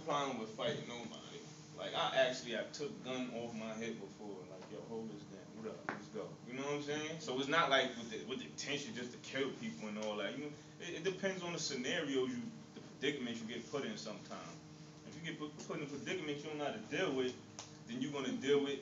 problem with fighting nobody. Like I took gun off my hip before. Like yo, hold this gun. What up? Let's go. You know what I'm saying? So it's not like with the intention just to kill people and all that. You know, it depends on the scenarios the predicaments you get put in sometimes. If you get put in a predicament you don't know how to deal with, then you're gonna deal with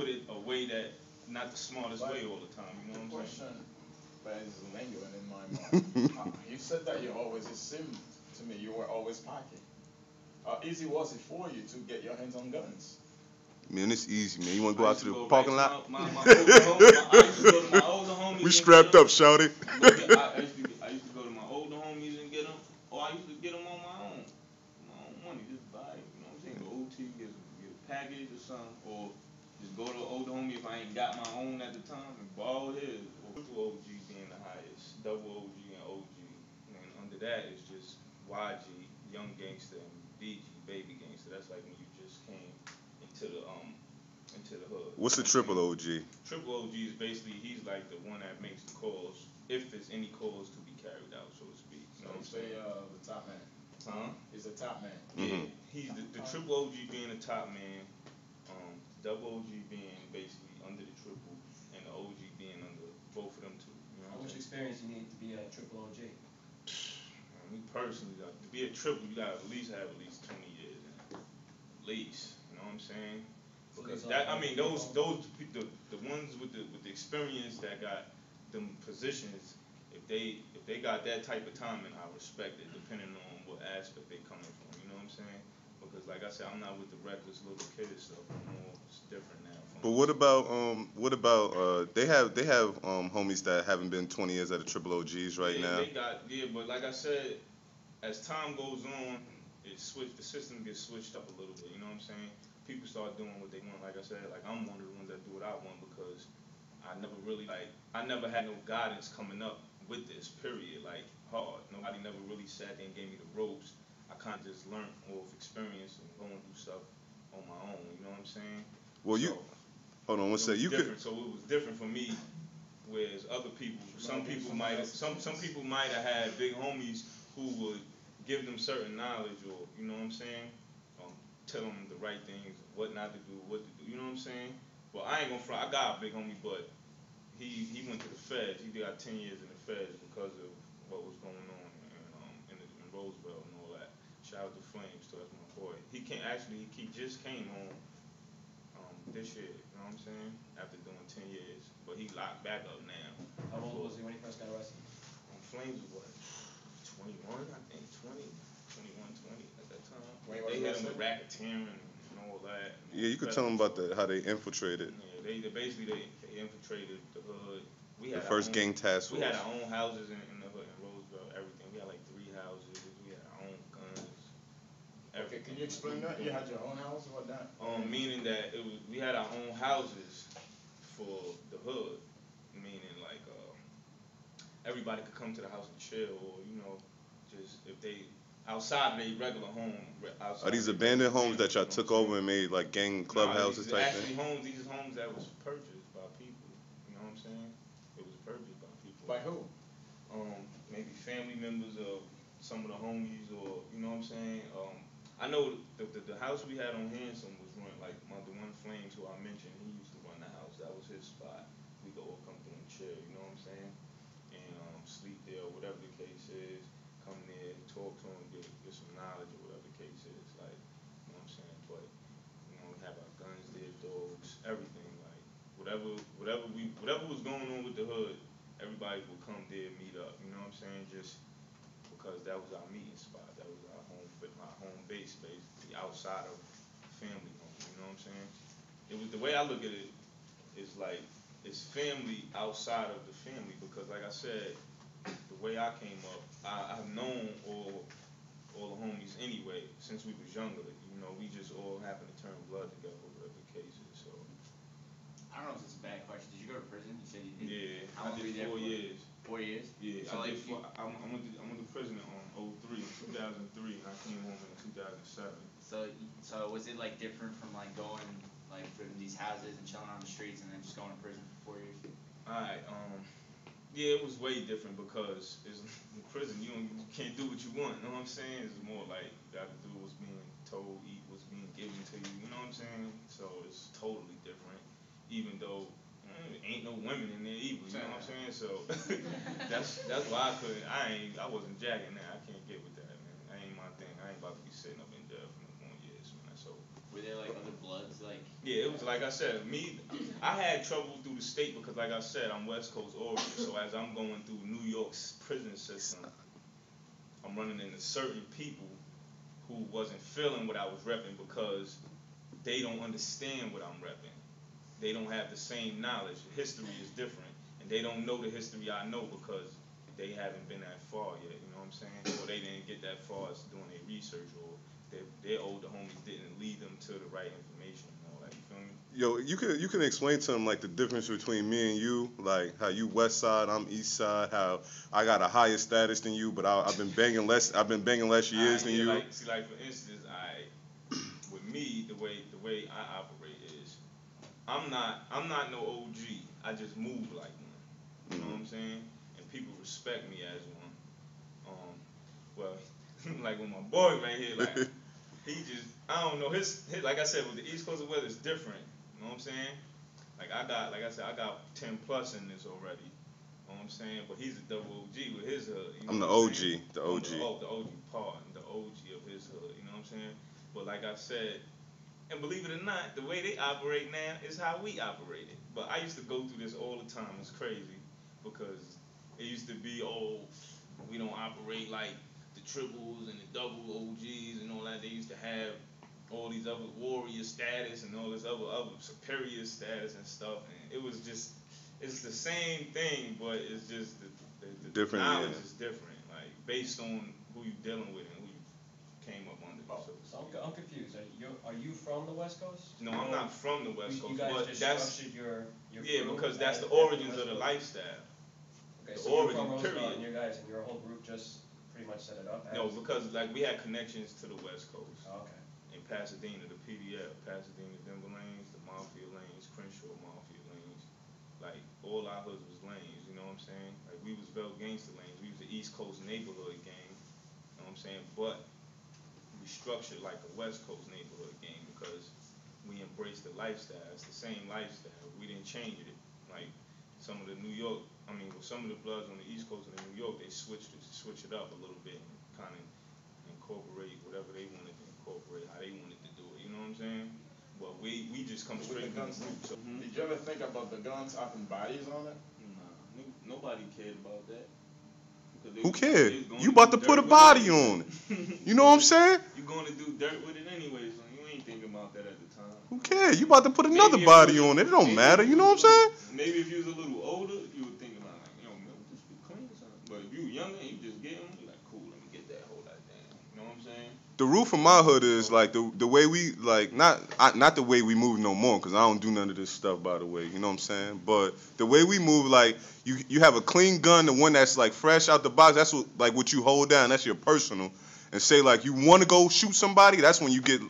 it a way that not the smartest way all the time. You know what I'm saying? But it's lingering in my mind. You said that you always assumed to me you were always packing. How easy was it for you to get your hands on guns? Man, it's easy, man. You want to go out to the parking lot? I used to go to my older homies. We strapped up, shouty. I used to go to my older homies and get them, or I used to get them on my own money. Just buy it, you know what I'm saying? Go OT, get a package or something, or just go to an older homie if I ain't got my own at the time and borrow his. Or OG being the highest, double OG and OG, and under that is just YG, Young Gangster, and BG, Baby Gangster. That's like when you just came into the hood. What's the triple OG? Triple OG is basically he's like the one that makes the calls if there's any calls to be carried out, so to speak. You know what I'm saying? The top man. Huh? He's the top man. Yeah. He's the triple OG being the top man, double OG being basically under the triple, and the OG being under both of them too. You know How much experience you need to be a triple OG? Me personally, to be a triple, you gotta at least have 20 years in it. At least, you know what I'm saying? Because the ones with the experience that got them positions, if they got that type of timing, I respect it, depending on what aspect they coming from. You know what I'm saying? Because like I said, I'm not with the reckless little kid stuff anymore. It's different now. But what about they have homies that haven't been 20 years at the triple OGs right now. But like I said, as time goes on, the system gets switched up a little bit. You know what I'm saying? People start doing what they want. Like I said, like I'm one of the ones that do what I want because I never had no guidance coming up with this period. Like hard, nobody never really sat there and gave me the ropes. I kind of just learned off experience and going through stuff on my own. You know what I'm saying? Well, hold on one second. So it was different for me. Whereas other people, some people might have had big homies who would give them certain knowledge, or you know what I'm saying, tell them the right things, what not to do, what to do. You know what I'm saying? Well, I ain't gonna front. I got a big homie, but he went to the feds. He got 10 years in the feds because of what was going on in Roseville and all that. Shout out to Flames, so that's my boy. He just came home this year. You know what I'm saying? After doing 10 years, but he locked back up now. How old was he when he first got arrested? Flames was what? 21, I think, 20 at that time. They had him with racketeering and all that. Yeah, you could tell them about how they infiltrated. Yeah, they infiltrated the hood. The first gang task force. We had our own houses in the hood in Roseville, everything. We had like 3 houses. We had our own guns. Okay, can you explain that? You had your own house? What that? Meaning that we had our own houses for the hood. Meaning like everybody could come to the house and chill, or just if they outside of their regular home. Are these abandoned homes that y'all took over and made like gang clubhouses type thing? These homes that was purchased by people. You know what I'm saying? It was purchased by people. By who? Maybe family members of some of the homies, or you know what I'm saying. I know the house we had on Handsome was run like the one Flames who I mentioned. He used to run the house. That was his spot. We could all come through and chill. You know what I'm saying? And sleep there, or whatever the case is. Come there, talk to him, get some knowledge, or whatever the case is. Like, you know what I'm saying? But we have our guns there, dogs, everything. Like whatever was going on with the hood, everybody would come there and meet up. You know what I'm saying? Just because that was our meeting spot. That was our home base, basically outside of family home. You know what I'm saying? It was the way I look at it is like it's family outside of the family, because like I said, the way I came up, I've known all the homies anyway since we was younger. We just all happen to turn blood together, whatever the case is. So I don't know if it's a bad question. Did you go to prison? You said you did. Yeah, How long I did 4 years. 4 years? Yeah, so I went to prison in 2003, and I came home in 2007. So was it like different from like going like from these houses and chilling on the streets and then just going to prison for 4 years? Alright, yeah, it was way different because in prison you can't do what you want. You know what I'm saying? It's more like you got to do what's being told. to you. You know what I'm saying? So it's totally different. Even though ain't no women in there either. You know what I'm saying? So that's why I wasn't jacking that. I can't get with that, man. That ain't my thing. I ain't about to be sitting up in jail for no more years, man. So. Were there like other bloods like? Yeah, it was like I said, I had trouble through the state because like I said, I'm West Coast Oregon, so as I'm going through New York's prison system, I'm running into certain people who wasn't feeling what I was repping because they don't understand what I'm repping. They don't have the same knowledge. History is different, and they don't know the history I know because they haven't been that far yet, you know what I'm saying? Or they didn't get that far as doing their research, or their older homies didn't lead them to the right information and all that, you feel me? Yo, you can explain to them like the difference between me and you, like how you West Side, I'm East Side, how I got a higher status than you, but I've been banging less years than you. Like for instance, with me, the way I operate is, I'm not no OG. I just move like one. You know what I'm saying? And people respect me as one. Well, like with my boy right here, like I don't know, his like I said, with the East Coast weather is different. You know what I'm saying? Like I got 10 plus in this already. You know what I'm saying? But he's a double OG with his hood. You know I'm the what I'm OG, saying? the OG. The OG part, the OG of his hood. You know what I'm saying? But like I said, and believe it or not, the way they operate now is how we operated. But I used to go through this all the time. It's crazy because it used to be, we don't operate like the triples and the double OGs and all that. They used to have all these other warrior status and all this other superior status and stuff. And it was just, it's the same thing, but it's just the Different, knowledge yeah. is different, like based on who you dealing with and who you came up under. So I'm confused. Are you from the West Coast? No, I'm not from the West Coast, You guys but just that's structured your yeah, crew because that's as the origins West of the Coast? lifestyle. Okay, the so you're origin, from Roosevelt period. and you guys and your whole group just pretty much set it up as? No, because like we had connections to the West Coast. Oh, okay. In Pasadena, the PDF, Pasadena, Denver lanes, the Mafia lanes, Crenshaw Mafia lanes. Like all our hoods was lanes, you know what I'm saying? Like we was Vel Gangster lanes. We was the East Coast neighborhood gang. You know what I'm saying? But we structured like a West Coast neighborhood gang because we embraced the lifestyle. It's the same lifestyle. We didn't change it. Like some of the some of the bloods on the East Coast and in New York, they switch it up a little bit and kind of incorporate whatever they wanted to incorporate, how they wanted to do it. You know what I'm saying? Well, we just come straight from the root. So. Did you ever think about the guns having bodies on it? Nah, nobody cared about that. Who cared? You about to put a body on it. You know what I'm saying? You going to do dirt with it anyway, so you ain't thinking about that at the time. Who cares? You about to put another body on it. It don't matter. You know what I'm saying? Maybe if you was a little older, you would think about like, man, this be clean or something. But if you younger and you just get them, you like, cool, let me get that whole lot down. You know what I'm saying? The roof of my hood is like the way we like not the way we move no more, because I don't do none of this stuff, by the way. You know what I'm saying? But the way we move, like you have a clean gun, the one that's like fresh out the box. That's what you hold down. That's your personal. And say like you want to go shoot somebody, that's when you get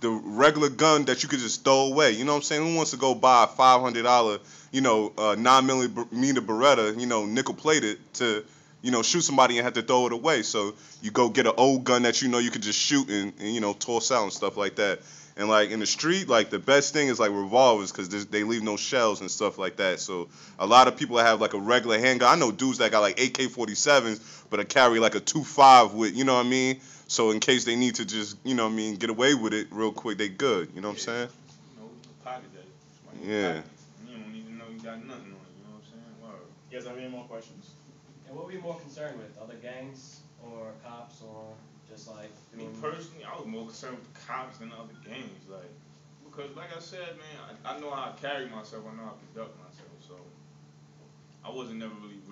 the regular gun that you could just throw away. You know what I'm saying? Who wants to go buy a $500, 9mm Beretta, nickel plated to shoot somebody and have to throw it away? So you go get an old gun that you could just shoot and toss out and stuff like that. And like in the street, like the best thing is like revolvers, because they leave no shells and stuff like that. So a lot of people that have like a regular handgun, I know dudes that got like AK-47s, but I carry like a 2.5 with, you know what I mean? So in case they need to just, get away with it real quick, they good. You know what I'm saying? Pocket that. Yeah. You don't even know you got nothing on it. You know what I'm saying? Word. You guys have any more questions? And what were you more concerned with? Other gangs or cops or just like Me doing? personally, I was more concerned with the cops than the other gangs, because like I said, man, I know how I carry myself, I know how I conduct myself, so I wasn't never really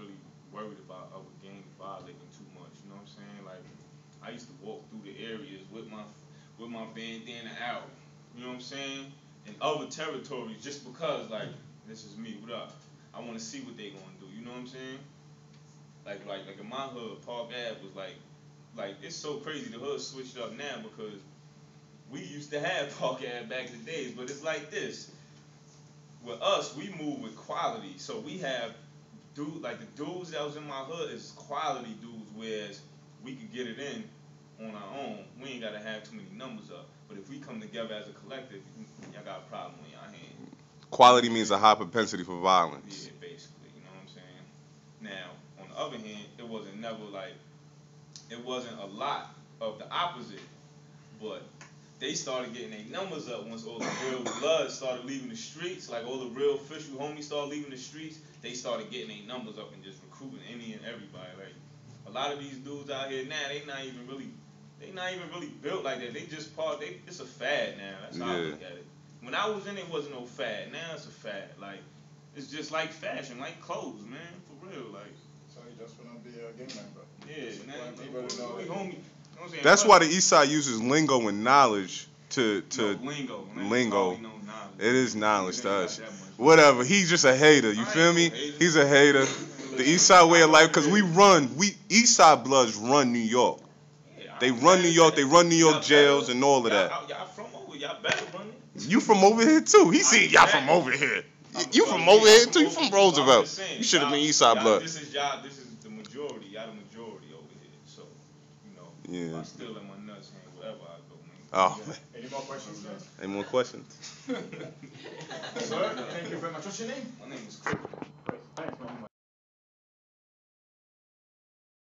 worried about other gangs violating too much. You know what I'm saying? Like I used to walk through the areas with my bandana out. You know what I'm saying? In other territories, just because like this is me. What up? I want to see what they gonna do. You know what I'm saying? Like in my hood, Park Ave was like it's so crazy. The hood switched up now because we used to have Park Ave back in the days, but it's like this. With us, we move with quality. So we have the dudes that was in my hood is quality dudes, whereas we could get it in on our own, we ain't gotta have too many numbers up. But if we come together as a collective, y'all got a problem on y'all hands. Quality means a high propensity for violence. Yeah, basically, you know what I'm saying? Now, on the other hand, it wasn't never like, it wasn't a lot of the opposite, but they started getting their numbers up once all the real blood started leaving the streets, like all the real official homies started leaving the streets, they started getting their numbers up and just recruiting any and everybody. Like, a lot of these dudes out here now, they not even really built like that. They just it's a fad now. That's how I look at it. When I was in it wasn't no fad. Now it's a fad. Like, it's just like fashion, like clothes, man, for real. Like, So you just wanna be a gang member? yeah, man. People know We that. homie. You know what I'm saying? That's why the East Side uses lingo and knowledge to lingo. Man. lingo. Probably know knowledge. It is knowledge to Ain't us. got that much. Whatever. He's just a hater. You I feel ain't me? no hater. He's a hater. The East Side way of life, because we East Side Bloods run New York. Yeah, They run New York. They run New York jails and all of that. Y'all from over? Y'all better run it. You from over here too? He seen y'all from over here. You from over here too? You from Roosevelt? You should have been East Side Blood. This is the majority. Y'all the majority over here. So, you know, Yeah. if I still let my nuts hang wherever I go, man. Oh, Any more questions, sir? any more questions? Sir, thank you very much. What's your name? My name is Christen.